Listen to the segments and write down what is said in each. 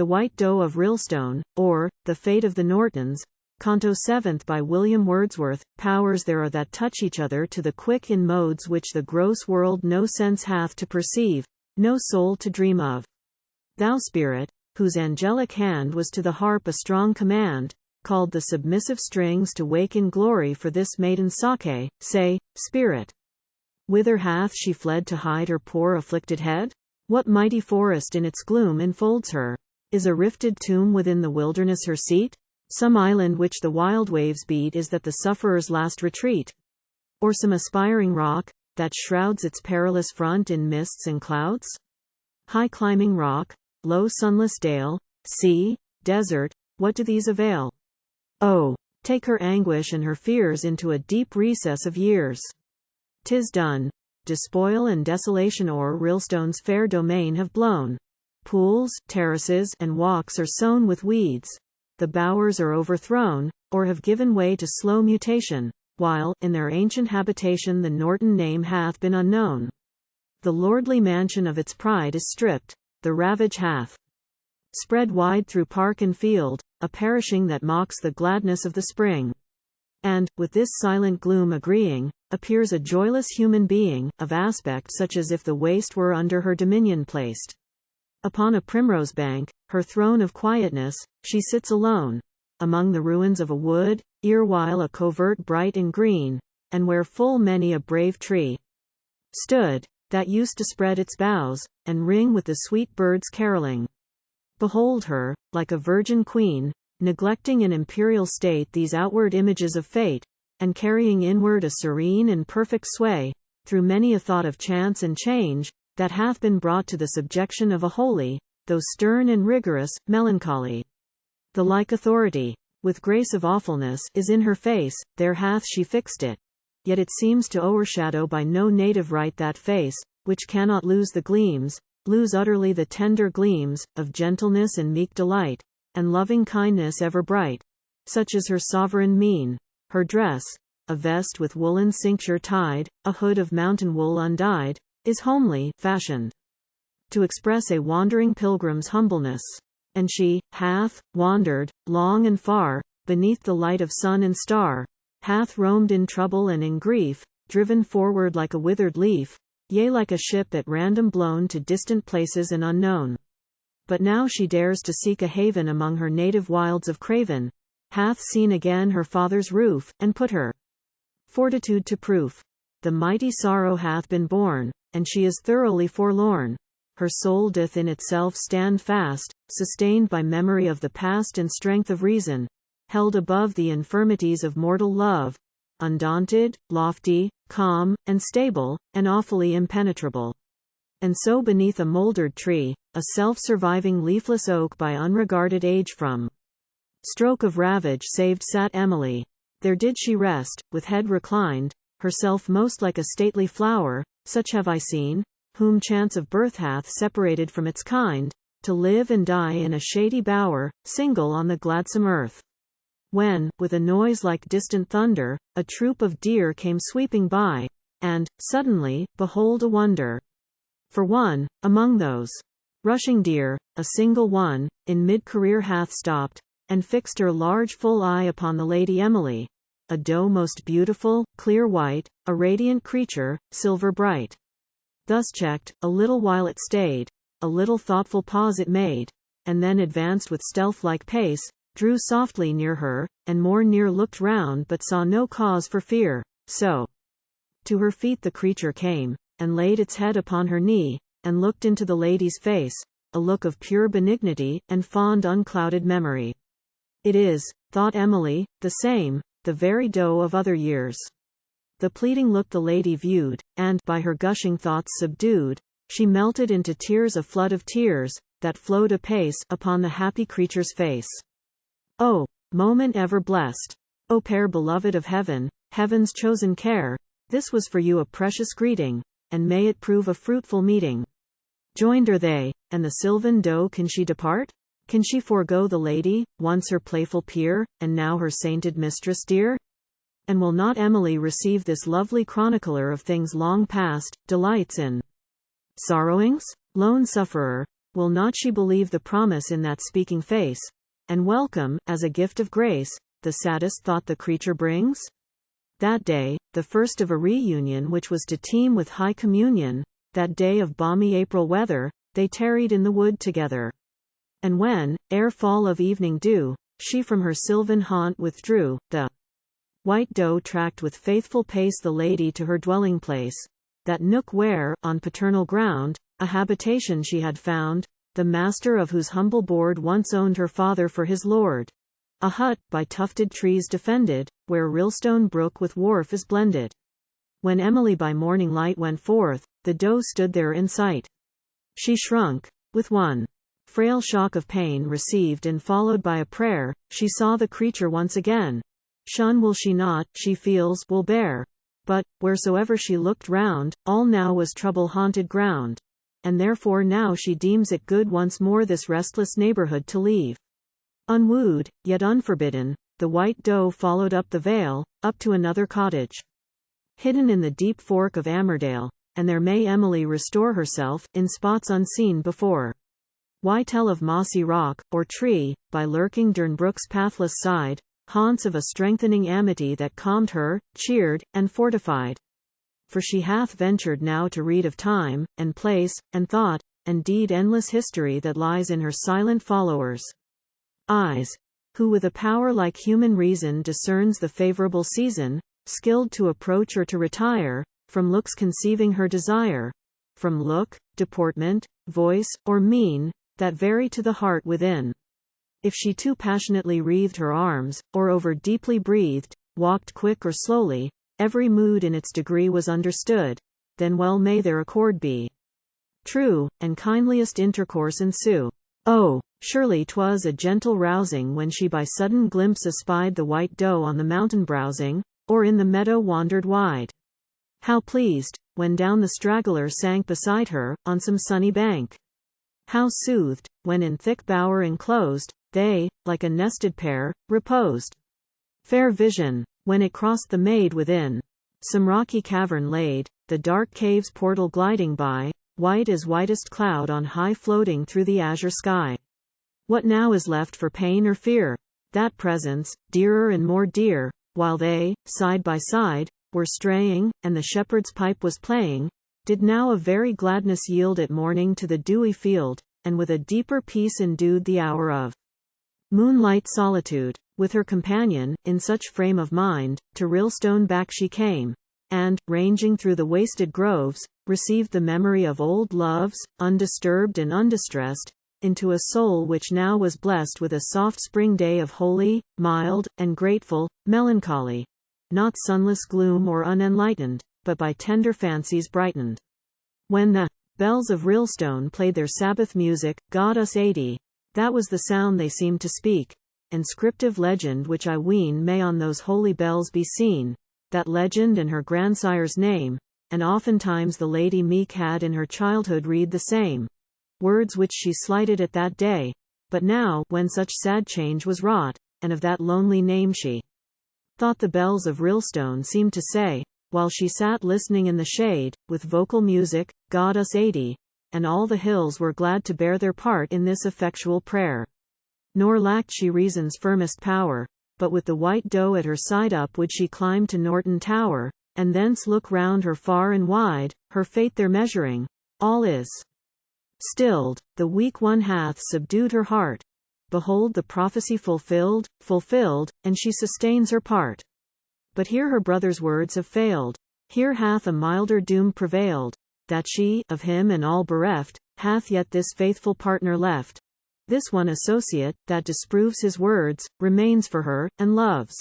The White Doe of Rylstone, or, The Fate of the Nortons, Canto 7th by William Wordsworth. Powers there are that touch each other to the quick in modes which the gross world no sense hath to perceive, no soul to dream of. Thou spirit, whose angelic hand was to the harp a strong command, called the submissive strings to wake in glory for this maiden's sake, say, spirit, whither hath she fled to hide her poor afflicted head? What mighty forest in its gloom enfolds her? Is a rifted tomb within the wilderness her seat? Some island which the wild waves beat is that the sufferer's last retreat? Or some aspiring rock, that shrouds its perilous front in mists and clouds? High climbing rock, low sunless dale, sea, desert, what do these avail? Oh, take her anguish and her fears into a deep recess of years. 'Tis done. Despoil and desolation o'er Rylstone's fair domain have blown. Pools, terraces, and walks are sown with weeds. The bowers are overthrown, or have given way to slow mutation, while, in their ancient habitation the Norton name hath been unknown. The lordly mansion of its pride is stripped, the ravage hath spread wide through park and field, a perishing that mocks the gladness of the spring. And, with this silent gloom agreeing, appears a joyless human being, of aspect such as if the waste were under her dominion placed. Upon a primrose bank, her throne of quietness, she sits alone, among the ruins of a wood, erewhile a covert bright and green, and where full many a brave tree stood, that used to spread its boughs, and ring with the sweet birds' carolling. Behold her, like a virgin queen, neglecting in imperial state these outward images of fate, and carrying inward a serene and perfect sway, through many a thought of chance and change, that hath been brought to the subjection of a holy, though stern and rigorous, melancholy. The like authority, with grace of awfulness, is in her face, there hath she fixed it. Yet it seems to o'ershadow by no native right that face, which cannot lose the gleams, lose utterly the tender gleams, of gentleness and meek delight, and loving kindness ever bright. Such is her sovereign mien, her dress, a vest with woolen cincture tied, a hood of mountain wool undyed, is homely, fashioned to express a wandering pilgrim's humbleness. And she hath wandered, long and far, beneath the light of sun and star, hath roamed in trouble and in grief, driven forward like a withered leaf, yea like a ship at random blown to distant places and unknown. But now she dares to seek a haven among her native wilds of craven, hath seen again her father's roof, and put her fortitude to proof. The mighty sorrow hath been borne, and she is thoroughly forlorn. Her soul doth in itself stand fast, sustained by memory of the past and strength of reason, held above the infirmities of mortal love, undaunted, lofty, calm, and stable, and awfully impenetrable. And so beneath a mouldered tree, a self-surviving leafless oak by unregarded age from stroke of ravage saved sat Emily. There did she rest, with head reclined, herself most like a stately flower, such have I seen, whom chance of birth hath separated from its kind, to live and die in a shady bower, single on the gladsome earth. When, with a noise like distant thunder, a troop of deer came sweeping by, and, suddenly, behold a wonder. For one, among those rushing deer, a single one, in mid-career hath stopped, and fixed her large full eye upon the Lady Emily, a doe most beautiful, clear white, a radiant creature, silver bright. Thus checked, a little while it stayed, a little thoughtful pause it made, and then advanced with stealth-like pace, drew softly near her, and more near looked round but saw no cause for fear, so to her feet the creature came, and laid its head upon her knee, and looked into the lady's face, a look of pure benignity, and fond unclouded memory. It is, thought Emily, the same, the very doe of other years. The pleading look the lady viewed, and, by her gushing thoughts subdued, she melted into tears, a flood of tears, that flowed apace, upon the happy creature's face. O moment ever blessed! O pair beloved of heaven, heaven's chosen care, this was for you a precious greeting, and may it prove a fruitful meeting. Joined are they, and the sylvan doe, can she depart? Can she forego the lady, once her playful peer, and now her sainted mistress dear? And will not Emily receive this lovely chronicler of things long past, delights in sorrowings? Lone sufferer, will not she believe the promise in that speaking face, and welcome, as a gift of grace, the saddest thought the creature brings? That day, the first of a reunion which was to teem with high communion, that day of balmy April weather, they tarried in the wood together. And when, ere fall of evening dew, she from her sylvan haunt withdrew, the white doe tracked with faithful pace the lady to her dwelling place, that nook where, on paternal ground, a habitation she had found, the master of whose humble board once owned her father for his lord. A hut, by tufted trees defended, where Rylstone brook with wharf is blended. When Emily by morning light went forth, the doe stood there in sight. She shrunk, with one frail shock of pain received and followed by a prayer, she saw the creature once again. Shun will she not, she feels, will bear. But, wheresoever she looked round, all now was trouble-haunted ground. And therefore now she deems it good once more this restless neighborhood to leave. Unwooed, yet unforbidden, the white doe followed up the vale, up to another cottage, hidden in the deep fork of Ammerdale, and there may Emily restore herself, in spots unseen before. Why tell of mossy rock, or tree, by lurking Durnbrook's pathless side, haunts of a strengthening amity that calmed her, cheered, and fortified? For she hath ventured now to read of time, and place, and thought, and deed endless history that lies in her silent followers' eyes, who with a power like human reason discerns the favorable season, skilled to approach or to retire, from looks conceiving her desire, from look, deportment, voice, or mien, that vary to the heart within. If she too passionately wreathed her arms, or over deeply breathed, walked quick or slowly, every mood in its degree was understood, then well may their accord be true, and kindliest intercourse ensue. Oh, surely 'twas a gentle rousing when she by sudden glimpse espied the white doe on the mountain browsing, or in the meadow wandered wide. How pleased, when down the straggler sank beside her, on some sunny bank. How soothed, when in thick bower enclosed, they, like a nested pair, reposed. Fair vision, when it crossed the maid within some rocky cavern laid, the dark cave's portal gliding by, white as whitest cloud on high floating through the azure sky. What now is left for pain or fear? That presence, dearer and more dear, while they, side by side, were straying, and the shepherd's pipe was playing, did now a very gladness yield at morning to the dewy field, and with a deeper peace endued the hour of moonlight solitude. With her companion, in such frame of mind, to Rylstone back she came, and, ranging through the wasted groves, received the memory of old loves, undisturbed and undistressed, into a soul which now was blessed with a soft spring day of holy, mild, and grateful melancholy, not sunless gloom or unenlightened, but by tender fancies brightened. When the bells of Rylstone played their Sabbath music, God us 80, that was the sound they seemed to speak. Inscriptive legend which I ween may on those holy bells be seen, that legend and her grandsire's name, and oftentimes the lady meek had in her childhood read the same words which she slighted at that day, but now, when such sad change was wrought, and of that lonely name she thought the bells of Rylstone seemed to say, while she sat listening in the shade, with vocal music, God us 80, and all the hills were glad to bear their part in this effectual prayer. Nor lacked she reason's firmest power, but with the white doe at her side up would she climb to Norton Tower, and thence look round her far and wide, her fate there measuring. All is stilled, the weak one hath subdued her heart. Behold the prophecy fulfilled, fulfilled, and she sustains her part. But here her brother's words have failed. Here hath a milder doom prevailed, that she, of him and all bereft, hath yet this faithful partner left. This one associate, that disproves his words, remains for her, and loves.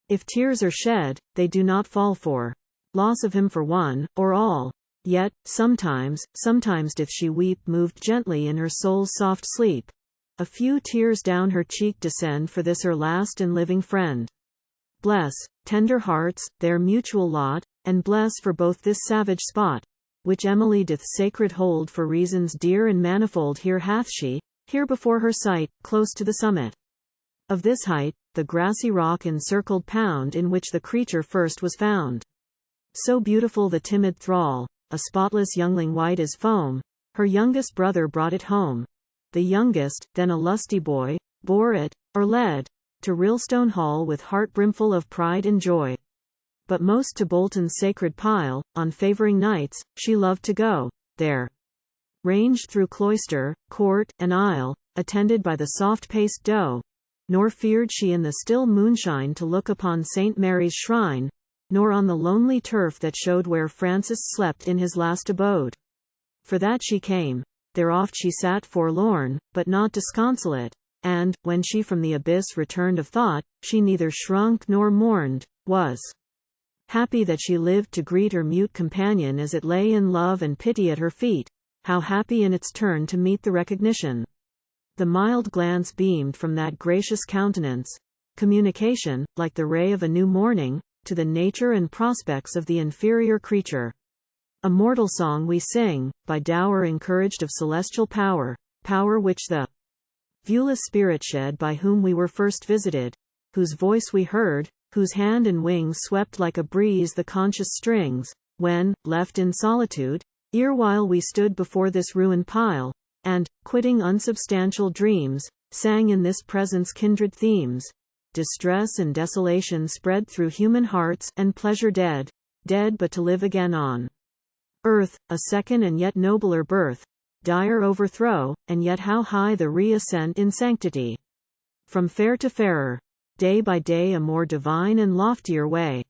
If tears are shed, they do not fall for loss of him for one, or all. Yet, sometimes doth she weep moved gently in her soul's soft sleep. A few tears down her cheek descend for this her last and living friend. Bless, tender hearts, their mutual lot, and bless for both this savage spot, which Emily doth sacred hold for reasons dear and manifold. Here hath she, here before her sight, close to the summit of this height, the grassy rock encircled pound in which the creature first was found. So beautiful the timid thrall, a spotless youngling white as foam, Her youngest brother brought it home. The youngest, then a lusty boy, bore it, or led, to Rylstone Hall with heart brimful of pride and joy. But most to Bolton's sacred pile, on favouring nights, she loved to go, there. Ranged through cloister, court, and aisle, attended by the soft-paced Doe, nor feared she in the still moonshine to look upon St. Mary's shrine, nor on the lonely turf that showed where Francis slept in his last abode. For that she came, there oft she sat forlorn, but not disconsolate, and, when she from the abyss returned of thought, she neither shrunk nor mourned, was happy that she lived to greet her mute companion as it lay in love and pity at her feet, how happy in its turn to meet the recognition. The mild glance beamed from that gracious countenance, communication, like the ray of a new morning, to the nature and prospects of the inferior creature. A mortal song we sing, by dower encouraged of celestial power, power which the viewless spirit shed by whom we were first visited, whose voice we heard, whose hand and wings swept like a breeze the conscious strings, when, left in solitude, erewhile we stood before this ruined pile, and, quitting unsubstantial dreams, sang in this presence kindred themes. Distress and desolation spread through human hearts, and pleasure dead, dead but to live again on earth, a second and yet nobler birth, dire overthrow, and yet how high the re-ascent in sanctity. From fair to fairer, day by day a more divine and loftier way.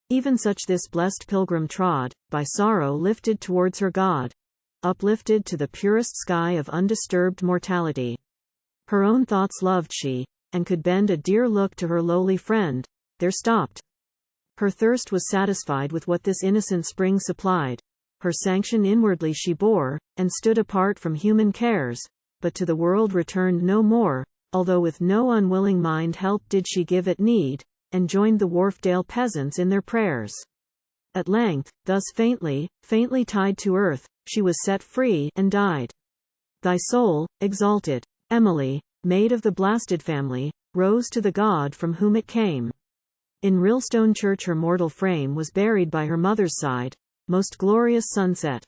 Even such this blessed pilgrim trod, by sorrow lifted towards her God, uplifted to the purest sky of undisturbed mortality. Her own thoughts loved she, and could bend a dear look to her lowly friend, there stopped. Her thirst was satisfied with what this innocent spring supplied. Her sanction inwardly she bore, and stood apart from human cares, but to the world returned no more, although with no unwilling mind help did she give at need, and joined the Wharfdale peasants in their prayers. At length, thus faintly, faintly tied to earth, she was set free, and died. Thy soul, exalted, Emily, maid of the blasted family, rose to the God from whom it came. In Rylstone church her mortal frame was buried by her mother's side, most glorious sunset.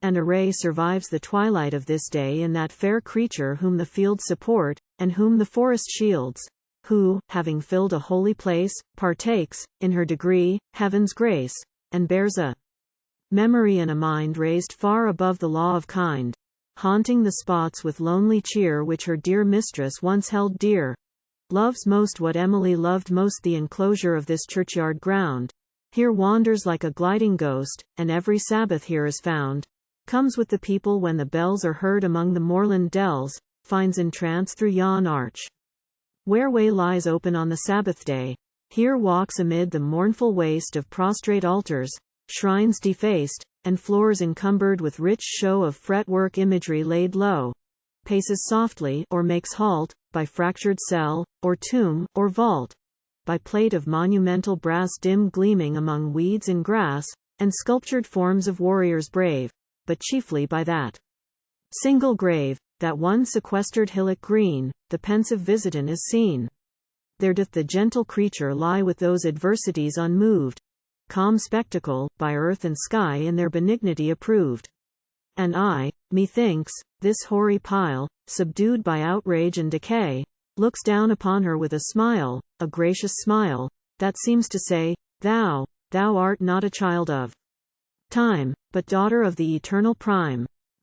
And a ray survives the twilight of this day in that fair creature whom the fields support, and whom the forest shields, who, having filled a holy place, partakes, in her degree, heaven's grace, and bears a memory and a mind raised far above the law of kind, haunting the spots with lonely cheer which her dear mistress once held dear. Loves most what Emily loved most, the enclosure of this churchyard ground. Here wanders like a gliding ghost, and every Sabbath here is found. Comes with the people when the bells are heard among the moorland dells, finds entrance through yon arch, where way lies open on the Sabbath day. Here walks amid the mournful waste of prostrate altars, shrines defaced, and floors encumbered with rich show of fretwork imagery laid low. Paces softly, or makes halt, by fractured cell, or tomb, or vault, by plate of monumental brass dim gleaming among weeds and grass, and sculptured forms of warriors brave, but chiefly by that single grave, that one sequestered hillock green, the pensive visitant is seen. There doth the gentle creature lie with those adversities unmoved, calm spectacle, by earth and sky in their benignity approved. And I, methinks, this hoary pile, subdued by outrage and decay, looks down upon her with a smile, a gracious smile, that seems to say, thou art not a child of time, but daughter of the eternal prime.